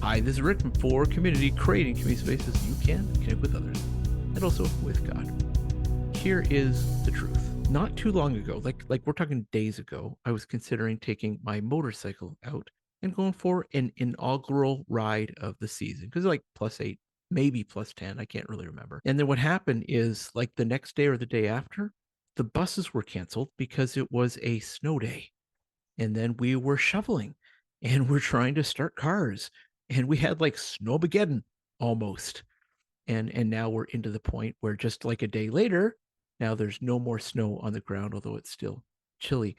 This is Rick for Community, creating community spaces you can connect with others and also with God. Here is the truth. Not too long ago, like we're talking days ago, I was considering taking my motorcycle out and going for an inaugural ride of the season because like +8, maybe +10, I can't really remember. And then what happened is like the next day or the day after, the buses were canceled because it was a snow day. And then we were shoveling and we're trying to start cars and we had like snowmageddon almost. And now we're into the point where just like a day later, now there's no more snow on the ground, although it's still chilly.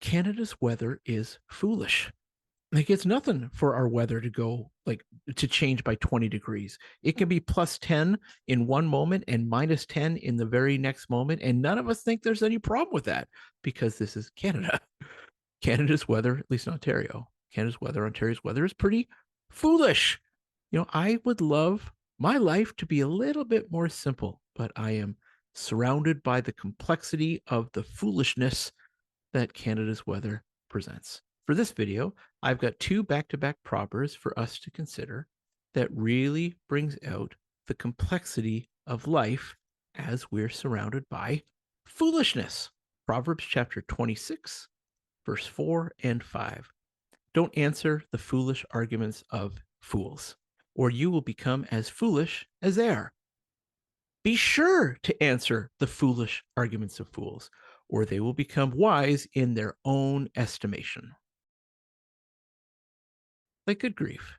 Canada's weather is foolish. Like it's nothing for our weather to go like to change by 20 degrees. It can be +10 in one moment and -10 in the very next moment. And none of us think there's any problem with that because this is Canada. Canada's weather, at least in Ontario, Ontario's weather is pretty foolish. I would love my life to be a little bit more simple, but I am surrounded by the complexity of the foolishness that Canada's weather presents. For this video, I've got two back-to-back proverbs for us to consider that really brings out the complexity of life as we're surrounded by foolishness. Proverbs chapter 26, verse 4 and 5. Don't answer the foolish arguments of fools, or you will become as foolish as they are. Be sure to answer the foolish arguments of fools, or they will become wise in their own estimation. Like, good grief.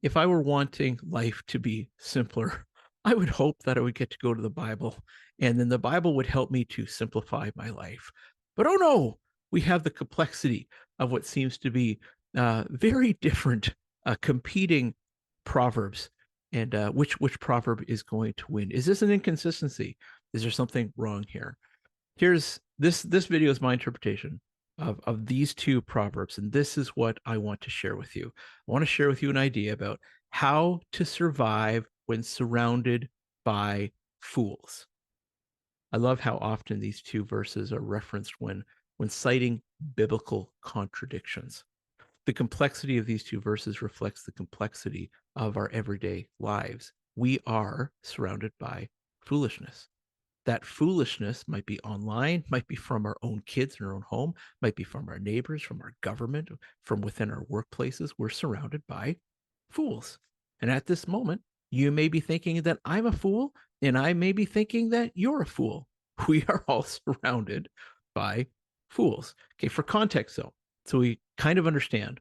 If I were wanting life to be simpler, I would hope that I would get to go to the Bible, and then the Bible would help me to simplify my life. But oh no, we have the complexity of what seems to be very different competing proverbs, and which proverb is going to win? Is this an inconsistency? Is there something wrong here? Here's this video is my interpretation of these two proverbs, and this is what I want to share with you. I want to share with you an idea about how to survive when surrounded by fools. I love how often these two verses are referenced when citing biblical contradictions. The complexity of these two verses reflects the complexity of our everyday lives. We are surrounded by foolishness. That foolishness might be online, might be from our own kids in our own home, might be from our neighbors, from our government, from within our workplaces. We're surrounded by fools. And at this moment, you may be thinking that I'm a fool, and I may be thinking that you're a fool. We are all surrounded by fools. Okay, for context, though, so we kind of understand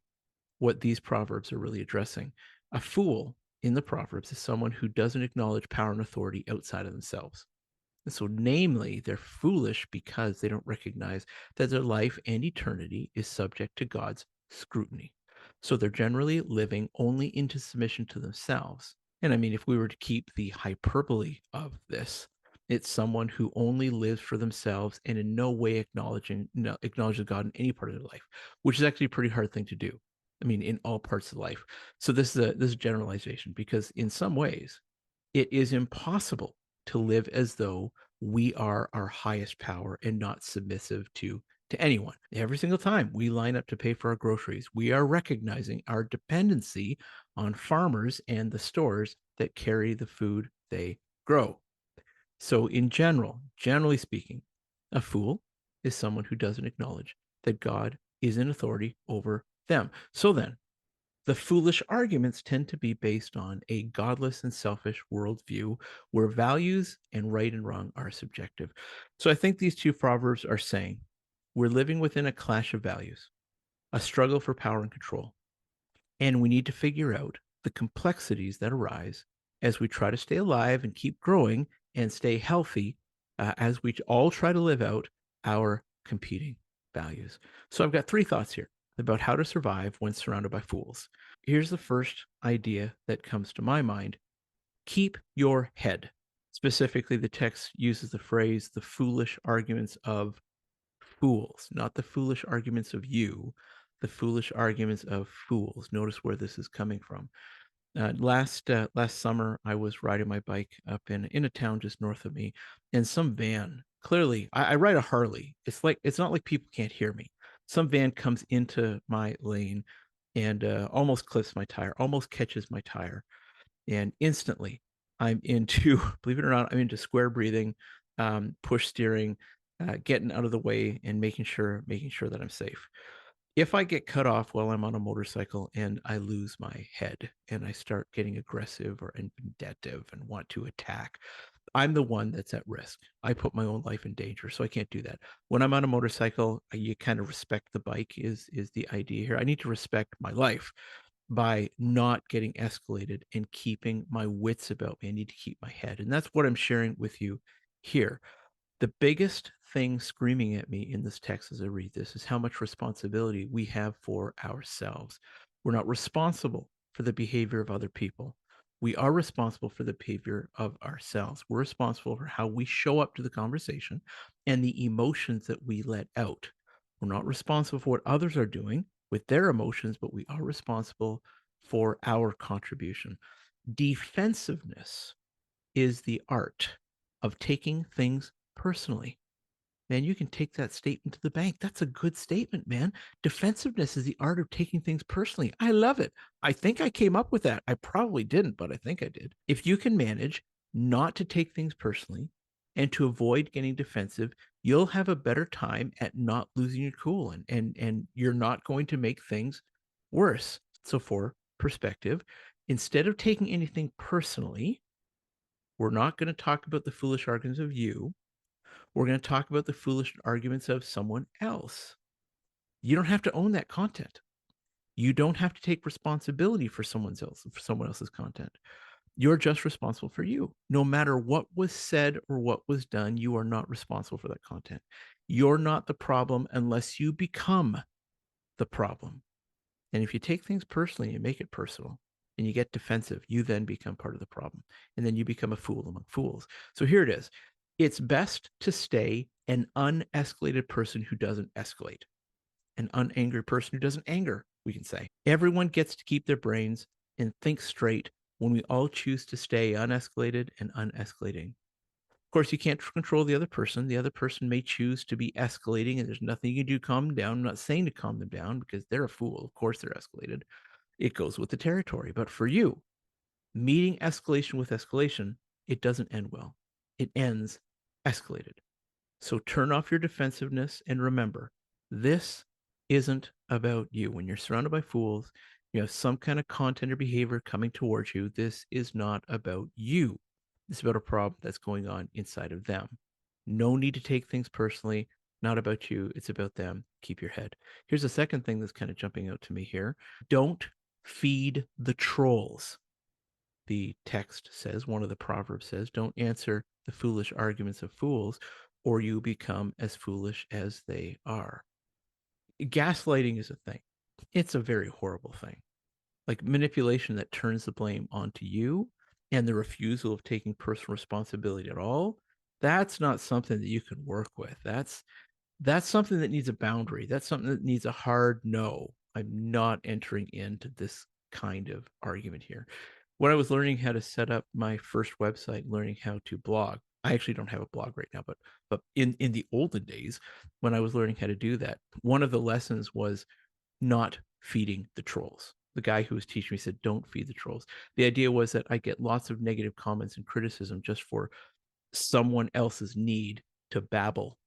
what these proverbs are really addressing. A fool in the proverbs is someone who doesn't acknowledge power and authority outside of themselves. And so, namely, they're foolish because they don't recognize that their life and eternity is subject to God's scrutiny. So they're generally living only into submission to themselves. And I mean, if we were to keep the hyperbole of this, it's someone who only lives for themselves and in no way acknowledges God in any part of their life, which is actually a pretty hard thing to do. I mean, in all parts of life. So this is a generalization because in some ways, it is impossible to live as though we are our highest power and not submissive to anyone. Every single time we line up to pay for our groceries, we are recognizing our dependency on farmers and the stores that carry the food they grow. So in generally speaking, a fool is someone who doesn't acknowledge that God is in authority over them. So then, the foolish arguments tend to be based on a godless and selfish worldview where values and right and wrong are subjective. So I think these two proverbs are saying we're living within a clash of values, a struggle for power and control, and we need to figure out the complexities that arise as we try to stay alive and keep growing and stay healthy as we all try to live out our competing values. So I've got three thoughts here about how to survive when surrounded by fools. Here's the first idea that comes to my mind. Keep your head. Specifically, the text uses the phrase, the foolish arguments of fools, not the foolish arguments of you, the foolish arguments of fools. Notice where this is coming from. Last summer, I was riding my bike up in a town just north of me, and some van. Clearly, I ride a Harley. It's not like people can't hear me. Some van comes into my lane, and almost clips my tire, almost catches my tire. And instantly I'm into, believe it or not, I'm into square breathing, push steering, getting out of the way and making sure that I'm safe. If I get cut off while I'm on a motorcycle and I lose my head and I start getting aggressive or vindictive and want to attack, I'm the one that's at risk. I put my own life in danger, so I can't do that. When I'm on a motorcycle, you kind of respect the bike is the idea here. I need to respect my life by not getting escalated and keeping my wits about me. I need to keep my head. And that's what I'm sharing with you here. The biggest thing screaming at me in this text as I read this is how much responsibility we have for ourselves. We're not responsible for the behavior of other people. We are responsible for the behavior of ourselves. We're responsible for how we show up to the conversation and the emotions that we let out. We're not responsible for what others are doing with their emotions, but we are responsible for our contribution. Defensiveness is the art of taking things personally. Man, you can take that statement to the bank. That's a good statement, man. Defensiveness is the art of taking things personally. I love it. I think I came up with that. I probably didn't, but I think I did. If you can manage not to take things personally and to avoid getting defensive, you'll have a better time at not losing your cool and you're not going to make things worse. So for perspective, instead of taking anything personally, we're not going to talk about the foolish arguments of you. We're going to talk about the foolish arguments of someone else. You don't have to own that content. You don't have to take responsibility for someone else's content. You're just responsible for you. No matter what was said or what was done, you are not responsible for that content. You're not the problem unless you become the problem. And if you take things personally, you make it personal and you get defensive, you then become part of the problem. And then you become a fool among fools. So here it is. It's best to stay an unescalated person who doesn't escalate, an unangry person who doesn't anger, we can say. Everyone gets to keep their brains and think straight when we all choose to stay unescalated and unescalating. Of course, you can't control the other person. The other person may choose to be escalating, and there's nothing you can do to calm them down. I'm not saying to calm them down because they're a fool. Of course, they're escalated. It goes with the territory. But for you, meeting escalation with escalation, it doesn't end well. It ends escalated. So turn off your defensiveness and remember, this isn't about you. When you're surrounded by fools, you have some kind of content or behavior coming towards you. This is not about you. It's about a problem that's going on inside of them. No need to take things personally. Not about you. It's about them. Keep your head. Here's the second thing that's kind of jumping out to me here. Don't feed the trolls. The text says, one of the Proverbs says, don't answer the foolish arguments of fools, or you become as foolish as they are. Gaslighting is a thing. It's a very horrible thing. Like manipulation that turns the blame onto you and the refusal of taking personal responsibility at all. That's not something that you can work with. That's something that needs a boundary. That's something that needs a hard no. I'm not entering into this kind of argument here. When I was learning how to set up my first website, learning how to blog, I actually don't have a blog right now, but in the olden days, when I was learning how to do that, one of the lessons was not feeding the trolls. The guy who was teaching me said, don't feed the trolls. The idea was that I get lots of negative comments and criticism just for someone else's need to babble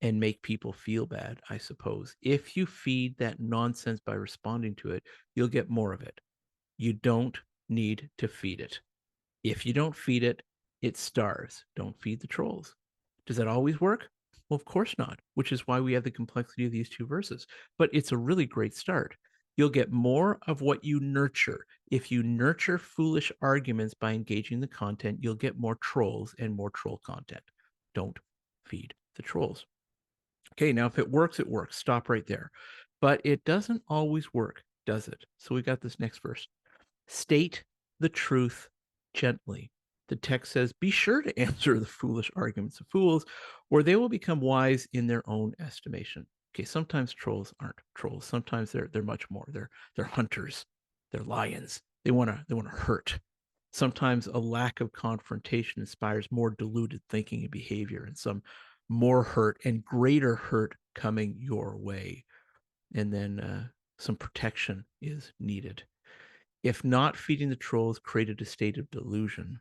and make people feel bad, I suppose. If you feed that nonsense by responding to it, you'll get more of it. You don't need to feed it. If you don't feed it, it starves. Don't feed the trolls. Does that always work? Well, of course not, which is why we have the complexity of these two verses. But it's a really great start. You'll get more of what you nurture. If you nurture foolish arguments by engaging the content, you'll get more trolls and more troll content. Don't feed the trolls. Okay, now if it works, it works. Stop right there. But it doesn't always work, does it? So we got this next verse. State the truth gently. The text says, be sure to answer the foolish arguments of fools, or they will become wise in their own estimation. Okay, sometimes trolls aren't trolls. Sometimes they're much more. They're hunters. They're lions. They wanna hurt. Sometimes a lack of confrontation inspires more deluded thinking and behavior, and some more hurt and greater hurt coming your way. And then some protection is needed. If not feeding the trolls created a state of delusion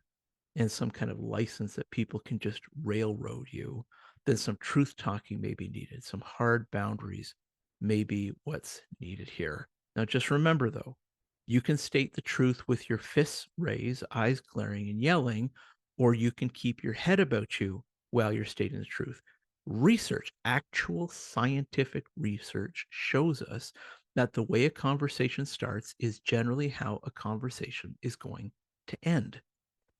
and some kind of license that people can just railroad you, then some truth talking may be needed. Some hard boundaries may be what's needed here. Now, just remember, though, you can state the truth with your fists raised, eyes glaring and yelling, or you can keep your head about you while you're stating the truth. Research, actual scientific research, shows us that the way a conversation starts is generally how a conversation is going to end.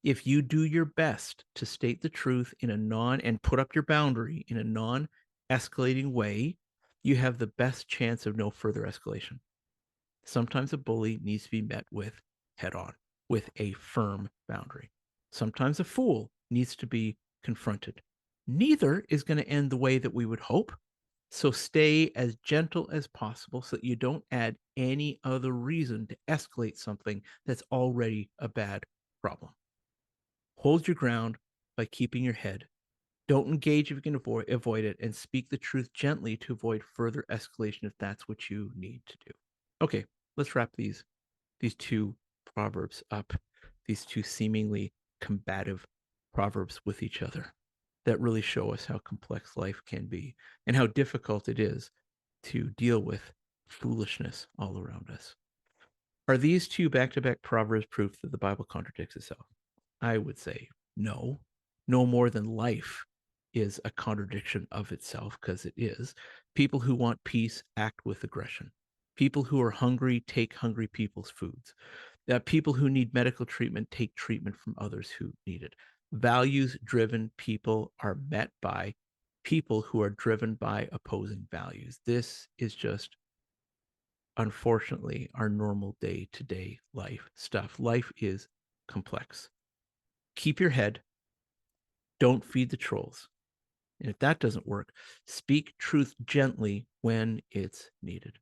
If you do your best to state the truth in a and put up your boundary in a non-escalating way, you have the best chance of no further escalation. Sometimes a bully needs to be met with head on, with a firm boundary. Sometimes a fool needs to be confronted. Neither is going to end the way that we would hope. So stay as gentle as possible so that you don't add any other reason to escalate something that's already a bad problem. Hold your ground by keeping your head. Don't engage if you can avoid it, and speak the truth gently to avoid further escalation if that's what you need to do. Okay, let's wrap these two proverbs up, these two seemingly combative proverbs with each other that really show us how complex life can be and how difficult it is to deal with foolishness all around us. Are these two back-to-back proverbs proof that the Bible contradicts itself? I would say no. No more than life is a contradiction of itself, because it is. People who want peace act with aggression. People who are hungry take hungry people's foods. People who need medical treatment take treatment from others who need it. Values-driven people are met by people who are driven by opposing values. This is just, unfortunately, our normal day-to-day life stuff. Life is complex. Keep your head. Don't feed the trolls. And if that doesn't work, speak truth gently when it's needed.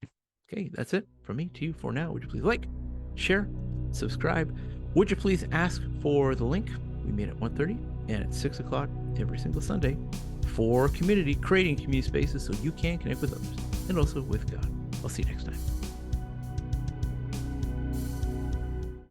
Okay, that's it from me to you for now. Would you please like, share, subscribe? Would you please ask for the link? We meet at 1:30 and at 6 o'clock every single Sunday for community, creating community spaces so you can connect with others and also with God. I'll see you next time.